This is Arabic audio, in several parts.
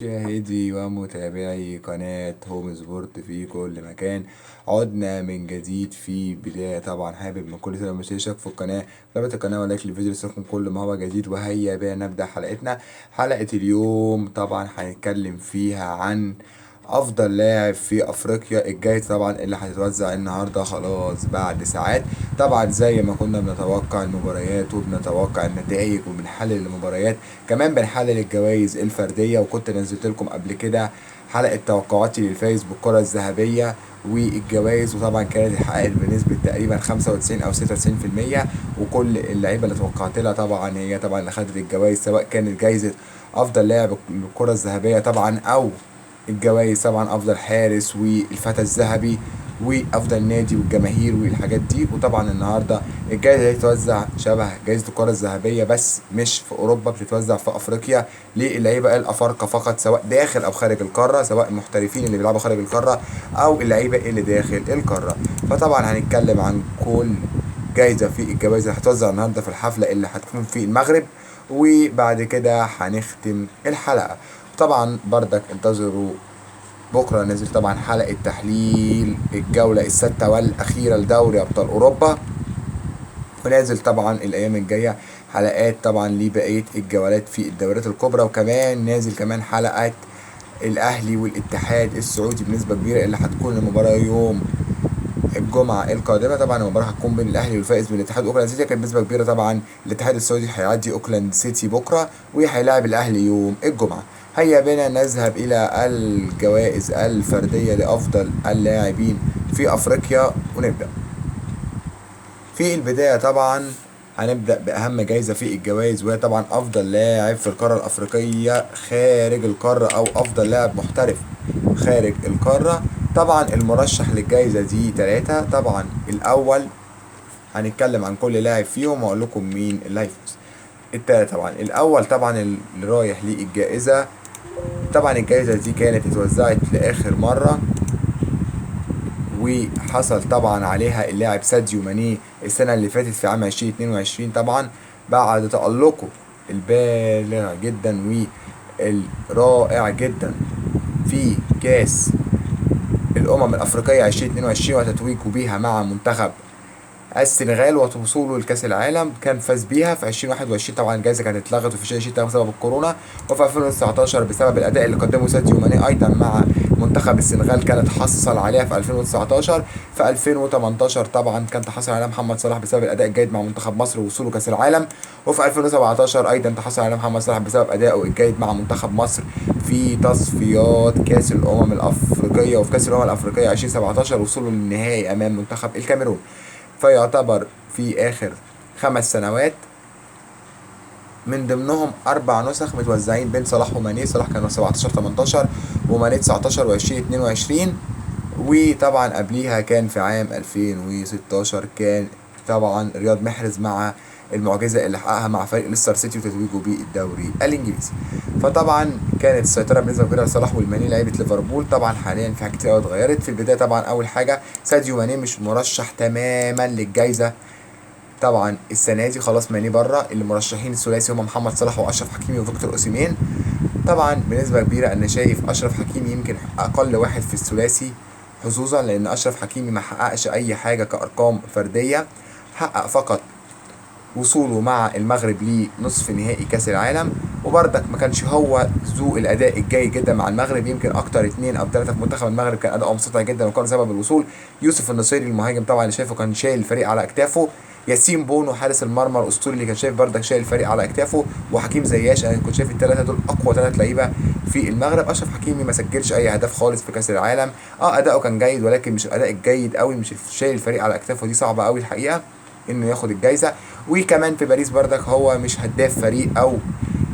مشاهدي ومتابعي قناة هوم سبورت في كل مكان. عدنا من جديد. في بداية طبعا حابب من كل سنة مش يشترك في القناة، رابط القناة ولايك للفيديو يوصلكم كل ما هو جديد. وهيا بينا نبدأ حلقتنا. حلقة اليوم طبعا هنتكلم فيها عن افضل لاعب في افريقيا الجاي، طبعا اللي هتتوزع النهارده خلاص بعد ساعات. طبعا زي ما كنا بنتوقع المباريات وبنتوقع النتائج وبنحلل المباريات، كمان بنحلل الجوائز الفرديه. وكنت نزلت لكم قبل كده حلقه توقعاتي للفايز بالكره الذهبيه والجوائز، وطبعا كانت اتحققت بنسبه تقريبا 95 او 96%. وكل اللعيبه اللي توقعت لها طبعا هي طبعا اللي خدت الجوائز، سواء كانت جايزه افضل لاعب بالكره الذهبيه طبعا، او الجوائز طبعا افضل حارس والفتى الذهبي وافضل نادي والجماهير والحاجات دي. وطبعا النهارده الجائزه دي بتتوزع شبه جائزه الكره الذهبيه، بس مش في اوروبا، بتتوزع في افريقيا للعيبه الافارقه فقط، سواء داخل او خارج القاره، سواء المحترفين اللي بيلعبوا خارج القاره او اللعيبه اللي داخل القاره. فطبعا هنتكلم عن كل جايزه في الجوائز اللي هتوزع النهارده في الحفله اللي هتكون في المغرب، وبعد كده هنختم الحلقه. طبعا بردك انتظروا بكرة نازل طبعا حلقة تحليل الجولة السادسة والأخيرة لدوري أبطال أوروبا، ونازل طبعا الأيام الجاية حلقات طبعا لبقية الجولات في الدوريات الكبرى. وكمان نازل كمان حلقات الأهلي والاتحاد السعودي بنسبة كبيرة، اللي هتكون المباراة يوم الجمعة القادمة. طبعا المباراة هتكون بين الأهلي والفائز من الاتحاد وأوكلاند سيتي. كانت بنسبة كبيرة طبعا الاتحاد السعودي هيعدي أوكلاند سيتي بكرة، وهيلاعب الأهلي يوم الجمعة. هيا بنا نذهب إلى الجوائز الفردية لأفضل اللاعبين في أفريقيا ونبدأ. في البداية طبعا هنبدأ بأهم جايزة في الجوائز، وهي طبعا أفضل لاعب في القارة الأفريقية خارج القارة، أو أفضل لاعب محترف خارج القارة. طبعا المرشح للجائزة دي تلاتة. طبعا الأول هنتكلم عن كل لاعب فيهم وأقول لكم مين اللي هيفوز. التالت طبعا الأول طبعا اللي رايح للجائزة. طبعا الجائزة دي كانت اتوزعت لآخر مرة، وحصل طبعا عليها اللاعب ساديو ماني السنة اللي فاتت في عام 2022، طبعا بعد تألقه البالغ جدا والرائع جدا في كاس الأمم الأفريقية 2022 وتتويجه بيها مع منتخب السنغال ووصوله لكأس العالم. كان فاز بيها في 2021، طبعا الجائزة كانت اتلغت في 2020 بسبب الكورونا، وفي 2019 بسبب الأداء اللي قدمه ساديو ماني أيضا مع منتخب السنغال كانت حصل عليها في 2019. في 2018 طبعا كان تحصل عليها محمد صلاح بسبب الأداء الجيد مع منتخب مصر ووصوله كأس العالم. وفي 2017 أيضا تحصل عليها محمد صلاح بسبب أدائه الجيد مع منتخب مصر في تصفيات كأس الأمم الأفريقية. وفي كأس الأمم الأفريقية 2017 وصوله للنهائي أمام منتخب الكاميرون. فيعتبر في آخر 5 سنوات من ضمنهم 4 نسخ متوزعين بين صلاح وماني. صلاح كان 17 18 وماني 19 و20 22. وطبعا قبليها كان في عام 2016 كان طبعا رياض محرز مع المعجزة اللي حققها مع فريق ليستر سيتي وتتويجه بالدوري الإنجليزي. فطبعا كانت السيطرة بنسبة كبيرة لصلاح والماني لعيبة ليفربول. طبعا حاليا في حاجات كتير قوي اتغيرت. في البداية طبعا أول حاجة ساديو ماني مش مرشح تماما للجائزة طبعا السنة دي، خلاص ماني بره. اللي مرشحين الثلاثي هم محمد صلاح وأشرف حكيمي وفيكتور أوسيمين. طبعا بنسبة كبيرة أنا شايف أشرف حكيمي يمكن أقل واحد في الثلاثي حظوظا، لأن أشرف حكيمي ما حققش أي حاجة كأرقام فردية، حقق فقط وصوله مع المغرب لنصف نهائي كأس العالم، وبرضك ما كانش هو ذو الأداء الجيد جدا مع المغرب. يمكن أكتر 2 أو 3 في منتخب المغرب كان أداؤهم سطحي جدا وكان سبب الوصول. يوسف النصيري المهاجم طبعا اللي شايفه كان شايل الفريق على أكتافه. ياسين بونو حارس المرمى الأسطوري اللي كان شايف برضك شايل الفريق على أكتافه. وحكيم زياش. أنا كنت شايف الثلاثة دول أقوى 3 لعيبة في المغرب. أشرف حكيمي ما سجلش أي هدف خالص في كأس العالم. أداؤه كان جيد ولكن مش الأداء الجيد قوي، مش شايل الفريق على أكتافه، دي صعبة قوي الحقيقة انه ياخد الجايزه. وكمان في باريس بردك هو مش هداف فريق او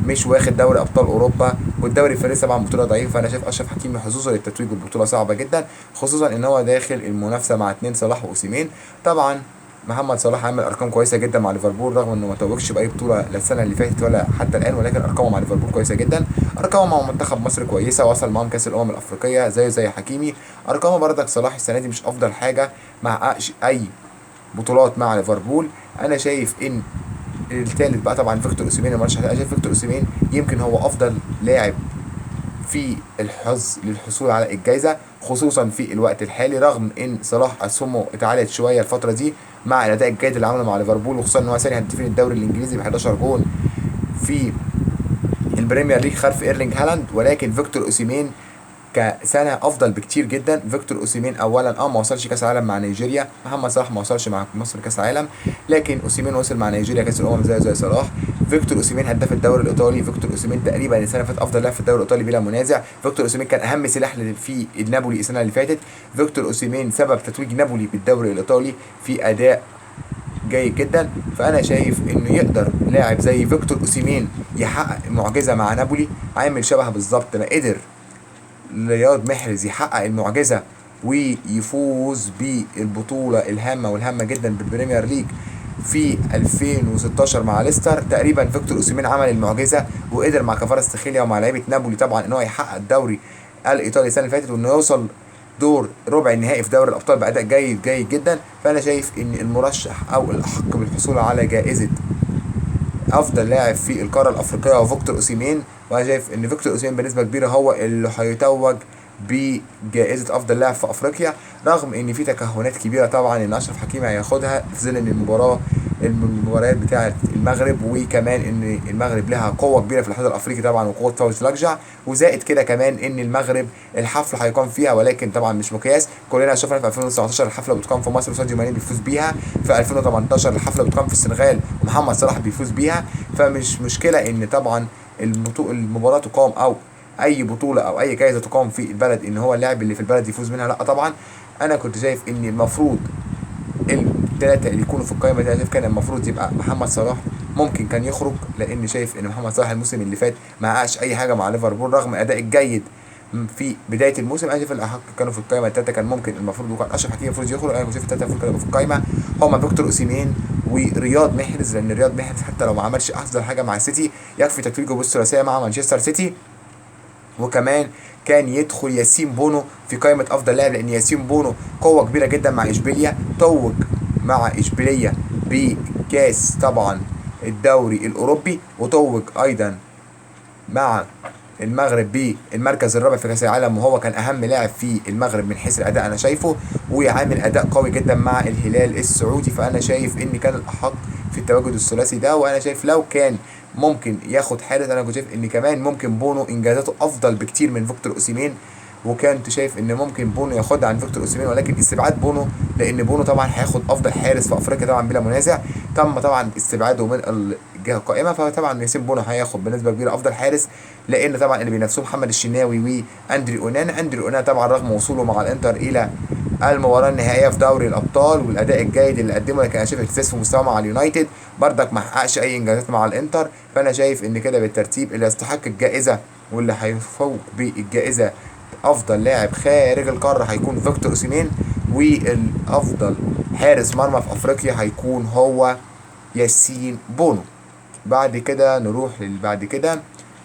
مش واخد دوري ابطال اوروبا، والدوري الفرنسي طبعا بطوله ضعيفه. فانا شايف اشرف حكيمي حظوظه للتتويج بالبطوله صعبه جدا، خصوصا ان هو داخل المنافسه مع 2 صلاح واوسيمين. طبعا محمد صلاح عامل ارقام كويسه جدا مع ليفربول رغم انه ما توجش باي بطوله لا السنه اللي فاتت ولا حتى الان، ولكن ارقامه مع ليفربول كويسه جدا. ارقامه مع منتخب مصر كويسه، وصل معاهم كاس الامم الافريقيه زي حكيمي. ارقامه بردك صلاح السنه دي مش افضل حاجه، ما حققش اي بطولات مع ليفربول. انا شايف ان الثالث بقى طبعا فيكتور اوسيمين المرشح. انا شايف فيكتور اوسيمين يمكن هو افضل لاعب في الحظ للحصول على الجائزة، خصوصا في الوقت الحالي، رغم ان صلاح اسهمه اتعالت شوية الفترة دي مع الاداء الجيد اللي عمله مع ليفربول، وخصوصا ان هو ثاني هدافين الدوري الانجليزي ب 11 جون في البريمير ليج خلف ايرلينج هالاند. ولكن فيكتور اوسيمين كسنه افضل بكتير جدا. فيكتور اوسيمين اولا ما وصلش كاس العالم مع نيجيريا، محمد صلاح ما وصلش مع مصر كاس العالم، لكن اوسيمين وصل مع نيجيريا كاس الامم زي صلاح. فيكتور اوسيمين هداف الدوري الايطالي. فيكتور اوسيمين تقريبا السنه اللي فاتت افضل لاعب في الدوري الايطالي بلا منازع. فيكتور اوسيمين كان اهم سلاح في نابولي السنه اللي فاتت. فيكتور اوسيمين سبب تتويج نابولي بالدوري الايطالي في اداء جيد جدا. فانا شايف انه يقدر لاعب زي فيكتور اوسيمين يحقق معجزه مع نابولي، عامل شبه بالظبط ما قدر رياض محرز يحقق المعجزه ويفوز بالبطوله الهامه والهامه جدا بالبريمير ليج في 2016 مع ليستر. تقريبا فيكتور اوسيمين عمل المعجزه وقدر مع كفاراتسخيليا ومع لعيبه نابولي طبعا ان هو يحقق الدوري الايطالي السنه اللي فاتت، وانه يوصل دور ربع النهائي في دوري الابطال باداء جيد جدا. فانا شايف ان المرشح او الاحق بالحصول على جائزه افضل لاعب في القاره الافريقيه هو فيكتور اوسيمين. وانا شايف ان فيكتور اوسيمين بنسبه كبيره هو اللي هيتوج بجائزه افضل لاعب في افريقيا، رغم ان في تكهنات كبيره طبعا ان اشرف حكيمي هياخدها في ظل ان المباريات بتاعه المغرب، وكمان ان المغرب لها قوه كبيره في الاتحاد الافريقي طبعا وقوه فوز لجع، وزائد كده كمان ان المغرب الحفله هيقام فيها، ولكن طبعا مش مقياس. كلنا شفنا في 2019 الحفله بتقام في مصر وساديو ماني بيفوز بيها، في 2018 الحفله بتقام في السنغال ومحمد صلاح بيفوز بيها. فمش مشكله ان طبعا المباراه تقام او اي بطوله او اي جائزه تقام في البلد ان هو اللاعب اللي في البلد يفوز منها، لا طبعا. انا كنت شايف ان المفروض الثلاثه اللي يكونوا في القائمه دي، شايف كان المفروض يبقى محمد صلاح. ممكن كان يخرج لان شايف ان محمد صلاح الموسم اللي فات ما حققش اي حاجه مع ليفربول رغم اداء الجيد في بدايه الموسم. انا شايف الاحق كانوا في القائمه الثلاثه، كان ممكن المفروض وكان اشرف حكيمي المفروض يخرج. انا شايف الثلاثه المفروض كانوا في القائمه هما فيكتور اوسيمين ورياض محرز، لان رياض محرز حتى لو ما عملش افضل حاجه مع السيتي يكفي تتويجه بالثلاثيه مع مانشستر سيتي. وكمان كان يدخل ياسين بونو في قائمه افضل لاعب، لان ياسين بونو قوه كبيره جدا مع اشبيليا، توج مع اشبيليا بكاس طبعا الدوري الاوروبي، وتوج ايضا مع المغرب بالمركز الرابع في كاس العالم، وهو كان اهم لاعب في المغرب من حيث الاداء انا شايفه، وعامل اداء قوي جدا مع الهلال السعودي. فانا شايف ان كان الاحق في التواجد الثلاثي ده. وانا شايف لو كان ممكن ياخد حارس، انا كنت شايف ان كمان ممكن بونو انجازاته افضل بكتير من فيكتور اوسيمين، وكنت شايف ان ممكن بونو ياخدها عن فيكتور اوسيمين، ولكن استبعاد بونو لان بونو طبعا هياخد افضل حارس في افريقيا طبعا بلا منازع، تم طبعا استبعاده من الجهه القائمه. فطبعا ياسين بونو هياخد بنسبه كبيره افضل حارس، لان طبعا اللي بينافسوه محمد الشناوي واندري اونانا. اندري اونانا طبعا رغم وصوله مع الانتر الى المباراه النهائيه في دوري الابطال والاداء الجيد اللي قدمه، لكن انا شايف اهتزاز في مستواه مع اليونايتد بردك ما حققش اي انجازات مع الانتر. فانا شايف ان كده بالترتيب اللي يستحق الجائزه واللي هيفوق بالجائزه افضل لاعب خارج القاره هيكون فيكتور اوسيمين، والافضل حارس مرمى في افريقيا هيكون هو ياسين بونو. بعد كده نروح بعد كده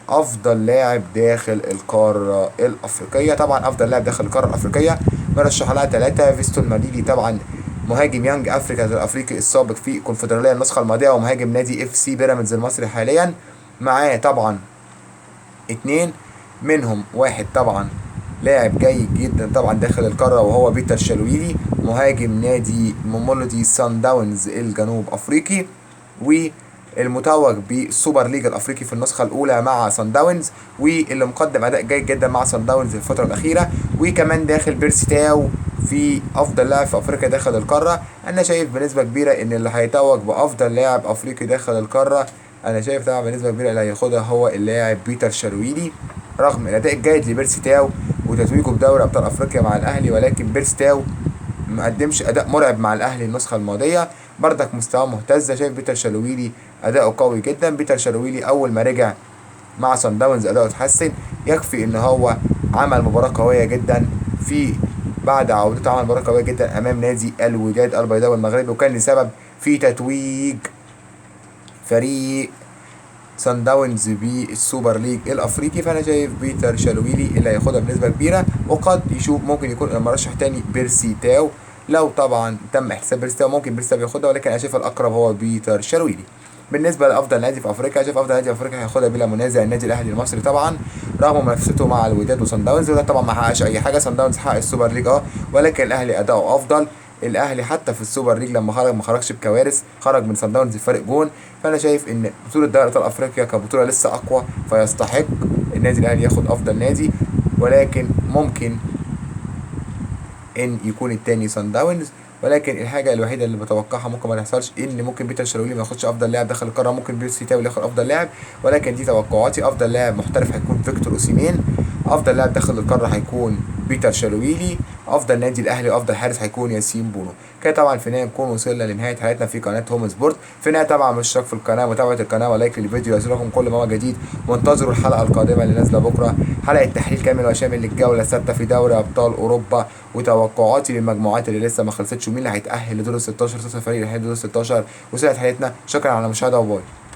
افضل لاعب داخل القاره الافريقيه. طبعا افضل لاعب داخل القاره الافريقيه مرشح لها ثلاثه: فيستون ماليدي طبعا مهاجم يانج افريكا الافريقي السابق في الكونفدراليه النسخه الماضيه ومهاجم نادي اف سي بيراميدز المصري حاليا. معاه طبعا اتنين منهم، واحد طبعا لاعب جيد جدا طبعا داخل القاره وهو بيتر شالويلي مهاجم نادي ميمولودي سان داونز الجنوب افريقي، والمتوج بالسوبر ليج الافريقي في النسخه الاولى مع سان داونز، واللي مقدم اداء جيد جدا مع سان داونز في الفتره الاخيره. وكمان داخل بيرسي تاو في افضل لاعب في افريقيا داخل القاره. انا شايف بنسبه كبيره ان اللي هيتوج بافضل لاعب افريقي داخل القاره، انا شايف طبعا بنسبه كبيره اللي هياخدها هو اللاعب بيتر شارويلي، رغم الاداء الجيد لبيرسي تاو وتتويجه بدوري ابطال افريقيا مع الاهلي. ولكن بيرسي تاو ما قدمش اداء مرعب مع الاهلي النسخه الماضيه، بردك مستواه مهتز. شايف بيتر شالويلي اداؤه قوي جدا. بيتر شالويلي اول ما رجع مع سان داونز اداؤه اتحسن، يكفي ان هو عمل مباراه قويه جدا في بعد عودته، عمل مباراه قويه جدا امام نادي الوداد البيضاوي المغربي، وكان لسبب في تتويج فريق سان داونز بالسوبر ليج الافريقي. فانا شايف بيتر شالويلي اللي هياخدها بنسبه كبيره، وقد يشوف ممكن يكون المرشح تاني بيرسي تاو. لو طبعا تم احتساب بيرسي تاو ممكن بيرسي تاو ياخدها، ولكن انا شايف الاقرب هو بيتر شالويلي. بالنسبه لافضل نادي في افريقيا، شايف افضل نادي في افريقيا هياخدها بلا منازع النادي الاهلي المصري طبعا، رغم منافسته مع الوداد وصن داونز، وده طبعا ما حققش اي حاجه. صن داونز حقق السوبر ليج ولكن الاهلي اداؤه افضل. الاهلي حتى في السوبر ليج لما خرج ما خرجش بكوارث، خرج من صن داونز بفارق جون. فانا شايف ان بطوله دوري ابطال افريقيا كبطوله لسه اقوى، فيستحق النادي الاهلي ياخد افضل نادي، ولكن ممكن ان يكون التاني صن داونز. ولكن الحاجه الوحيده اللي بتوقعها ممكن ما تحصلش ان ممكن بيتر شارويلي ما ياخدش افضل لاعب داخل القاره، ممكن بيرسي تاو ياخد افضل لاعب، ولكن دي توقعاتي. افضل لاعب محترف هيكون فيكتور اوسيمين، افضل لاعب داخل القاره هيكون بيتر شارويلي، افضل نادي الاهلي وافضل حارس هيكون ياسين بونو. كده طبعا في النهايه نكون وصلنا لنهايه حلقتنا في قناه هوم سبورت. في النهايه طبعا مش اشتراك في القناه، متابعه القناه ولايك للفيديو يصلكم كل ما هو جديد، وانتظروا الحلقه القادمه اللي نازله بكره، حلقه تحليل كامل وشامل للجوله السادسه في دوري ابطال اوروبا، وتوقعاتي للمجموعات اللي لسه ما خلصتش، ومين اللي هيتاهل لدور ال 16، 16 فريق اللي هيتأهل لدور ال 16. وصلت حلقتنا، شكرا على المشاهده وباي.